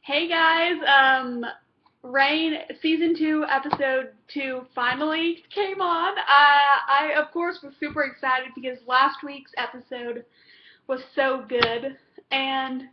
Hey guys, Rain season 2 episode 2 finally came on. I of course was super excited because last week's episode was so good, and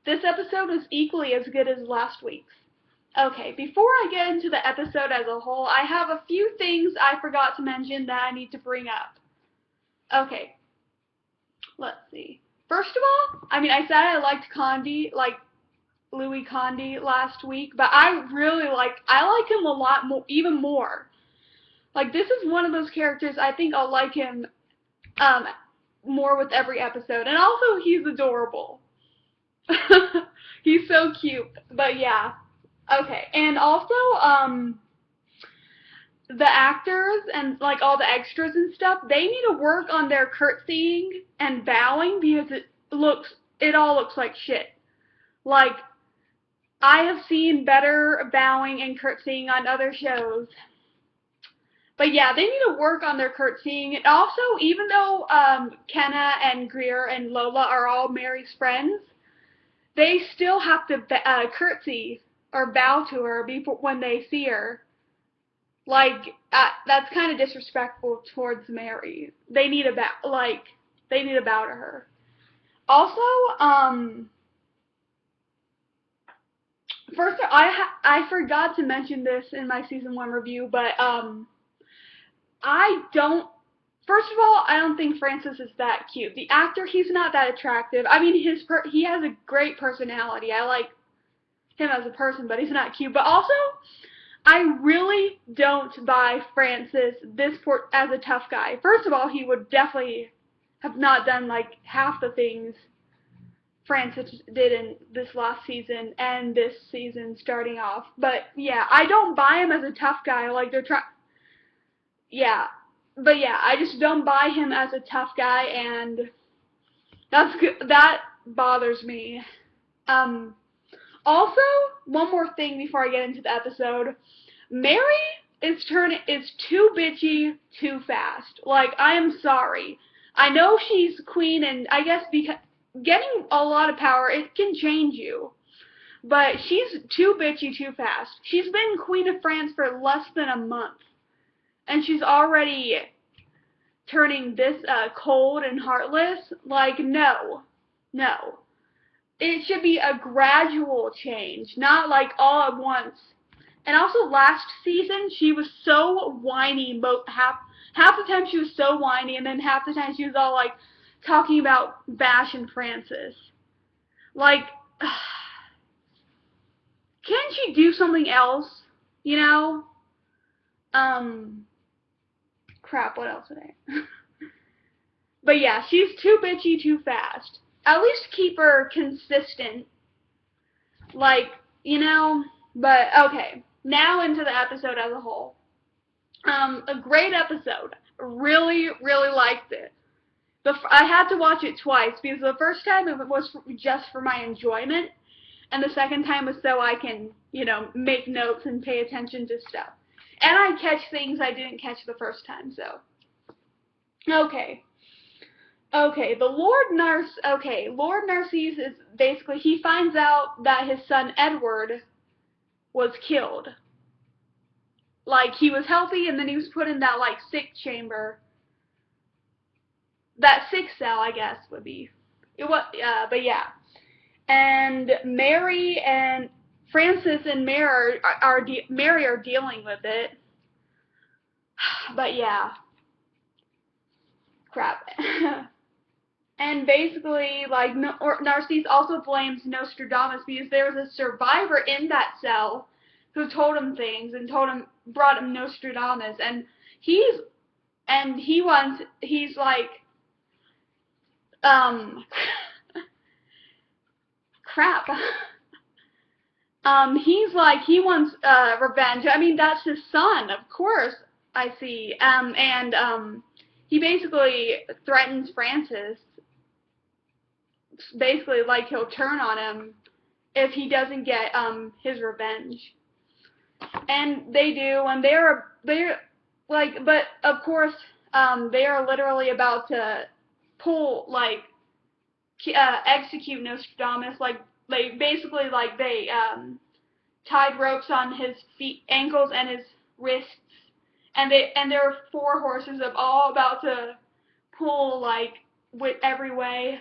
this episode was equally as good as last week's. Okay, before I get into the episode as a whole, I have a few things I forgot to mention that I need to bring up. Okay, let's see. First of all, I said I liked Condi, like Louis Condi last week, but I like him a lot more, even more. Like this is one of those characters I think I'll like him um more with every episode. And also he's adorable. He's so cute. But yeah. Okay. And also the actors and like all the extras and stuff, they need to work on their curtsying and bowing because it all looks like shit. Like I have seen better bowing and curtsying on other shows. But yeah, they need to work on their curtsying. And also, even though Kenna and Greer and Lola are all Mary's friends, they still have to curtsy or bow to her before when they see her. Like that's kind of disrespectful towards Mary. They need a they need to bow to her. Also, first, I forgot to mention this in my season 1 review, but I don't. First of all, I don't think Francis is that cute. The actor, he's not that attractive. I mean, he has a great personality. I like him as a person, but he's not cute. But also, I really don't buy Francis as a tough guy. First of all, he would definitely have not done like half the things Francis did in this last season and this season starting off. But yeah, I don't buy him as a tough guy. Like they're trying. Yeah, but yeah, I just don't buy him as a tough guy, and that's good. That bothers me. Also, one more thing before I get into the episode, Mary is too bitchy too fast. Like I am sorry. I know she's queen, and I guess because getting a lot of power, it can change you. But she's too bitchy too fast. She's been Queen of France for less than a month. And she's already turning this cold and heartless. Like, no. No. It should be a gradual change, not like all at once. And also last season, she was so whiny. Half the time she was so whiny, and then half the time she was all like talking about Bash and Francis. Like, can't she do something else? You know? Crap, what else would I? But yeah, she's too bitchy too fast. At least keep her consistent. Like, but okay. Now into the episode as a whole. A great episode. Really, really liked it. I had to watch it twice because the first time it was just for my enjoyment, and the second time was so I can, make notes and pay attention to stuff. And I catch things I didn't catch the first time, so. Okay. Okay, Lord Narcisse is basically, he finds out that his son Edward was killed. Like, he was healthy, and then he was put in that, like, sick chamber. That sick cell, I guess, would be. It was, but yeah. And Mary and Francis and Mary are dealing with it. But yeah. Crap. And basically, like, Narcisse also blames Nostradamus because there was a survivor in that cell who told him things and brought him Nostradamus, and he's like, crap. He wants revenge. I mean, that's his son, of course. I see. He basically threatens Francis. Basically, like, he'll turn on him if he doesn't get his revenge. And they do, and they're like, but of course, they are literally about to execute Nostradamus, like they basically like they tied ropes on his feet, ankles, and his wrists, and there were 4 horses of all about to pull like with every way,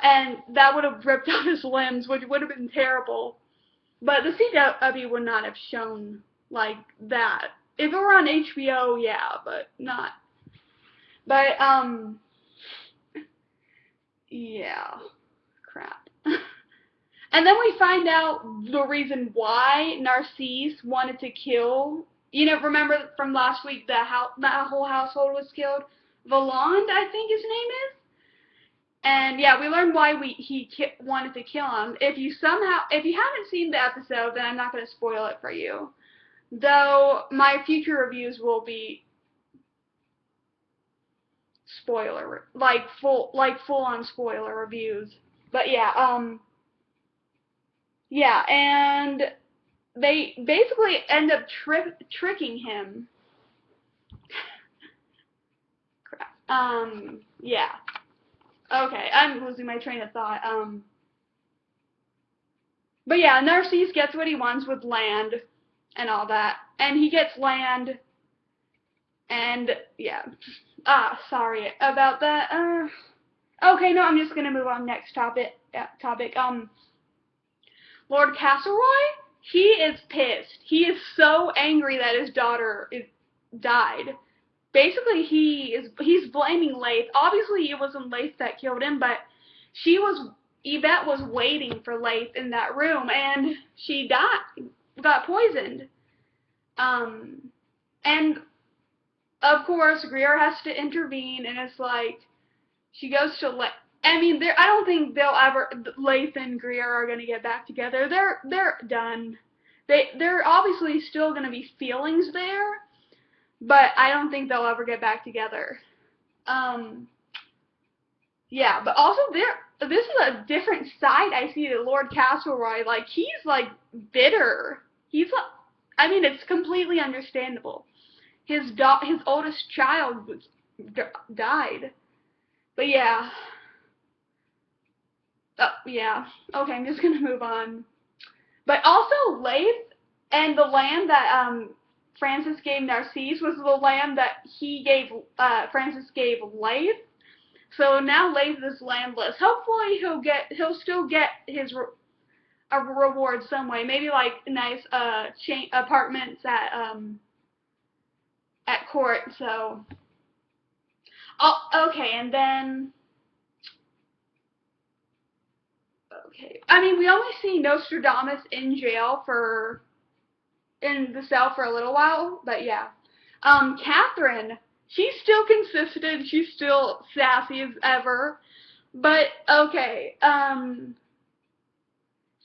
and that would have ripped out his limbs, which would have been terrible. But the CW would not have shown like that. If it were on HBO, yeah, but not. But yeah, crap. And then we find out the reason why Narcisse wanted to kill. Remember from last week that whole household was killed? Valand, I think his name is. And yeah, we learned why he wanted to kill him. If you haven't seen the episode, then I'm not going to spoil it for you. Though my future reviews will be spoiler, full on spoiler reviews. But yeah, yeah, and they basically end up tricking him. Crap. Yeah. Okay, I'm losing my train of thought. But yeah, Narcisse gets what he wants with land and all that, and he gets land, and yeah. Sorry about that. Okay, no, I'm just gonna move on. Next topic. Lord Castleroy, he is pissed. He is so angry that his daughter died. Basically, he's blaming Leith. Obviously, it wasn't Leith that killed him, but Yvette was waiting for Leith in that room, and she got poisoned. And of course, Greer has to intervene, and it's like, she goes to I don't think Leith and Greer are gonna get back together. They're done. They're obviously still gonna be feelings there, but I don't think they'll ever get back together. Yeah, but also this is a different side I see to Lord Castleroy. Like, he's like bitter. It's completely understandable. His oldest child died. But yeah. Oh, yeah. Okay, I'm just gonna move on. But also, Leith and the land that Francis gave Narcisse was the land that Francis gave Leith. So now Leith is landless. Hopefully he'll still get a reward some way. Maybe like nice apartments at court. So okay, and then we only see Nostradamus in the cell for a little while, but yeah. Catherine, she's still consistent, she's still sassy as ever, but okay,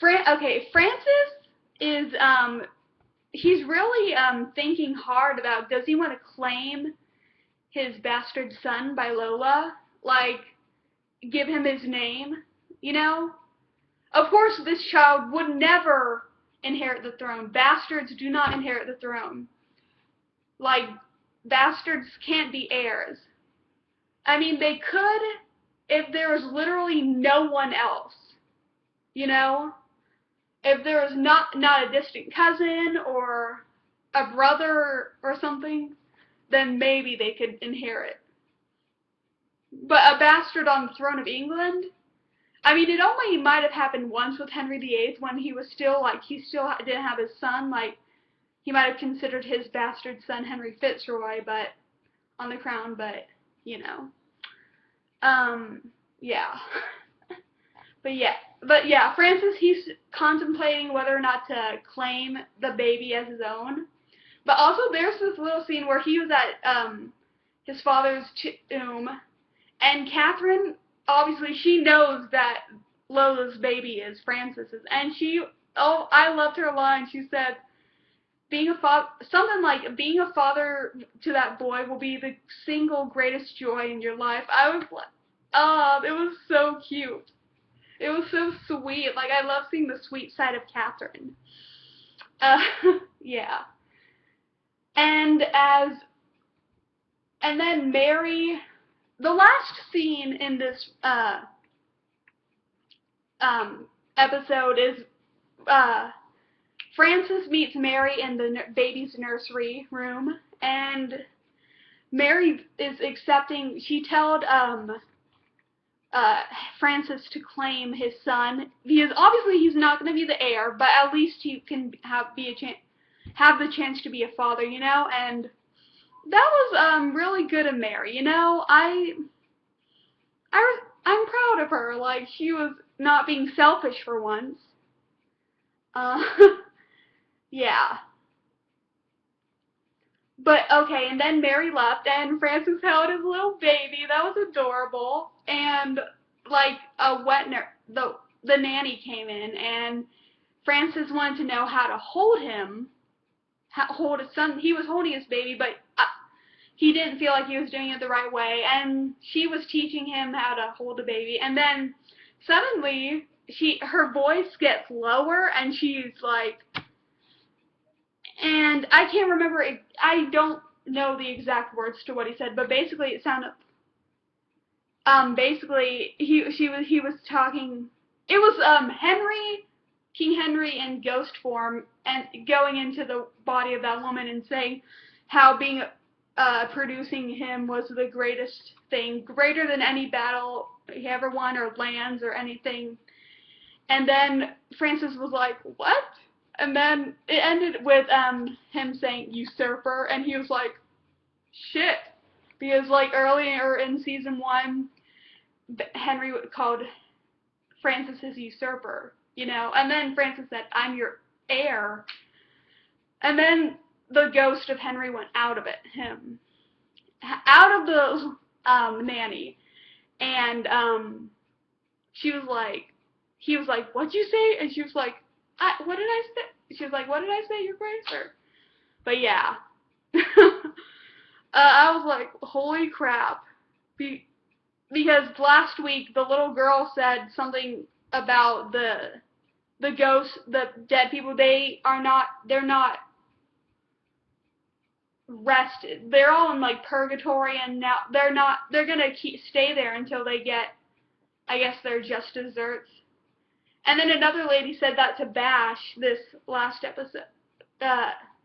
Francis is, he's really, thinking hard about, does he want to claim his bastard son by Lola? Like, give him his name, Of course, this child would never inherit the throne. Bastards do not inherit the throne. Like, bastards can't be heirs. They could if there was literally no one else. If there was not a distant cousin or a brother or something, then maybe they could inherit. But a bastard on the throne of England? It only might have happened once with Henry VIII when he still didn't have his son. Like, he might have considered his bastard son Henry Fitzroy, but on the crown, but yeah. But yeah, Francis, he's contemplating whether or not to claim the baby as his own. But also, there's this little scene where he was at his father's tomb, and Catherine, obviously, she knows that Lola's baby is Francis's, and I loved her line. She said, being a father to that boy will be the single greatest joy in your life. I was like, it was so cute. It was so sweet. Like, I love seeing the sweet side of Catherine. Yeah. And then Mary, the last scene in this episode is Frances meets Mary in the baby's nursery room, and Mary is accepting. She told Frances to claim his son because obviously he's not going to be the heir, but at least he can have the chance to be a father, you know. And that was really good of Mary, you know. I'm proud of her. Like, she was not being selfish for once. Yeah. But, okay, and then Mary left, and Francis held his little baby. That was adorable. And, like, the nanny came in, and Francis wanted to know how to hold him, hold his son. He was holding his baby, but he didn't feel like he was doing it the right way, and she was teaching him how to hold the baby. And then, suddenly, her voice gets lower, and she's like, and I can't remember, I don't know the exact words to what he said, but basically it sounded, basically he was talking, it was King Henry in ghost form, and going into the body of that woman and saying how producing him was the greatest thing, greater than any battle he ever won or lands or anything. And then Francis was like, what? And then it ended with him saying usurper, and he was like, shit. Because like earlier in season 1, Henry called Francis his usurper, you know, and then Francis said, I'm your heir. And then the ghost of Henry went out of the nanny, and he was like, what'd you say? And she was like, what did I say? She was like, what did I say, your grace? But yeah. I was like, holy crap. Because last week, the little girl said something about the ghosts, the dead people, they're not rested. They're all in like purgatory, and now they're gonna stay there until they get, I guess, their just desserts. And then another lady said that to Bash this last episode,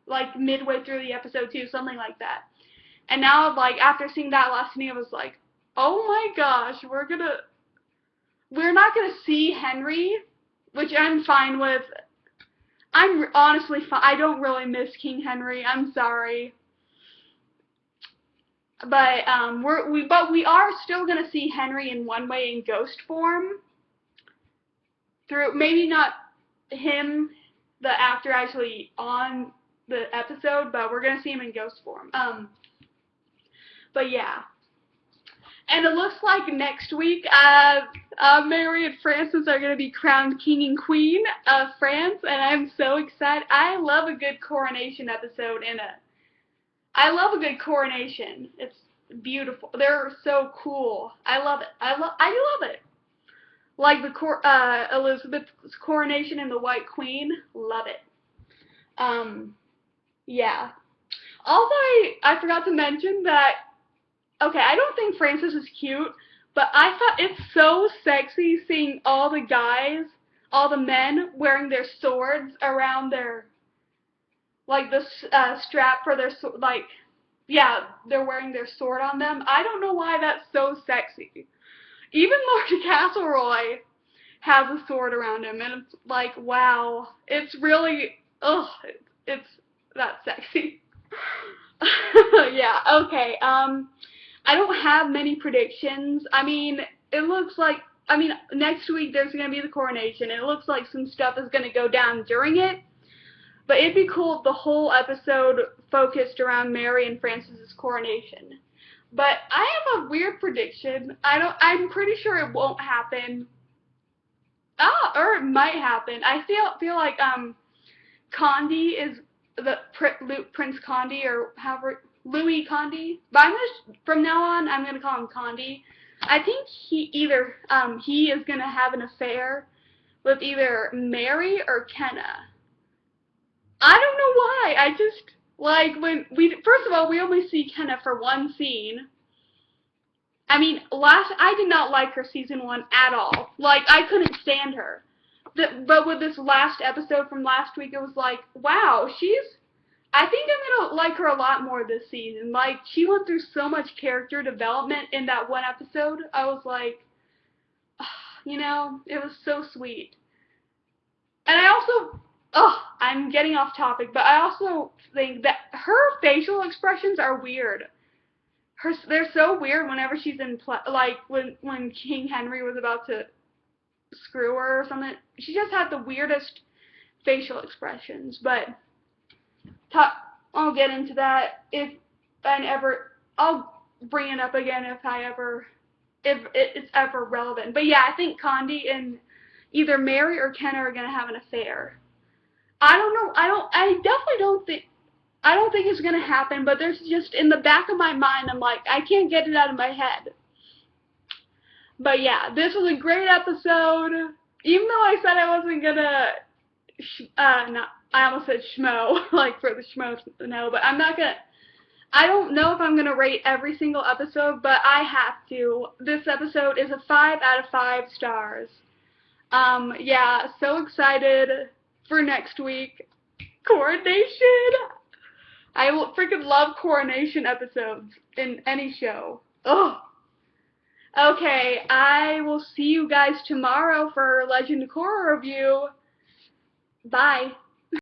like midway through the episode too, something like that. And now, like, after seeing that last scene, I was like, oh my gosh, we're not gonna see Henry, which I'm fine with. I'm honestly fine. I don't really miss King Henry. I'm sorry. But we are still gonna see Henry in one way in ghost form. Through maybe not him, the actor actually on the episode, but we're gonna see him in ghost form. But yeah. And it looks like next week, Mary and Francis are going to be crowned King and Queen of France, and I'm so excited. I love a good coronation episode, I love a good coronation. It's beautiful. They're so cool. I love it. I love it. Like the Elizabeth's coronation and the White Queen, love it. Yeah. Also, I forgot to mention that. Okay, I don't think Francis is cute, but I thought it's so sexy seeing all the guys, all the men wearing their swords around their, like the strap for their sword, like, yeah, they're wearing their sword on them. I don't know why that's so sexy. Even Lord Castleroy has a sword around him, and it's like, wow, it's really, it's that sexy. Yeah, okay, I don't have many predictions. I mean, it looks like, next week there's going to be the coronation. It looks like some stuff is going to go down during it. But it'd be cool if the whole episode focused around Mary and Francis's coronation. But I have a weird prediction. I'm pretty sure it won't happen. Or it might happen. I feel like, Condé is Prince Condé, or however, Louis Condé, but from now on, I'm going to call him Condé. I think he is going to have an affair with either Mary or Kenna. I don't know why. I just, like, first of all, we only see Kenna for one scene. I mean, I did not like her season 1 at all. Like, I couldn't stand her. but with this last episode from last week, it was like, wow, I think I'm gonna like her a lot more this season. Like, she went through so much character development in that one episode. I was like, it was so sweet. And I also, I'm getting off topic, but I also think that her facial expressions are weird. They're so weird whenever she's in like when King Henry was about to screw her or something. She just had the weirdest facial expressions, but I'll get into that I'll bring it up again if it's ever relevant. But yeah, I think Condi and either Mary or Ken are gonna have an affair. I don't know. I definitely don't think. I don't think it's gonna happen. But there's just in the back of my mind, I'm like, I can't get it out of my head. But yeah, this was a great episode. Even though I said I wasn't gonna, I almost said schmo, like for the schmo, no, but I'm not gonna. I don't know if I'm gonna rate every single episode, but I have to. This episode is a 5 out of 5 stars. Yeah, so excited for next week. Coronation! I freaking love coronation episodes in any show. Ugh. Okay, I will see you guys tomorrow for Legend of Korra review. Bye.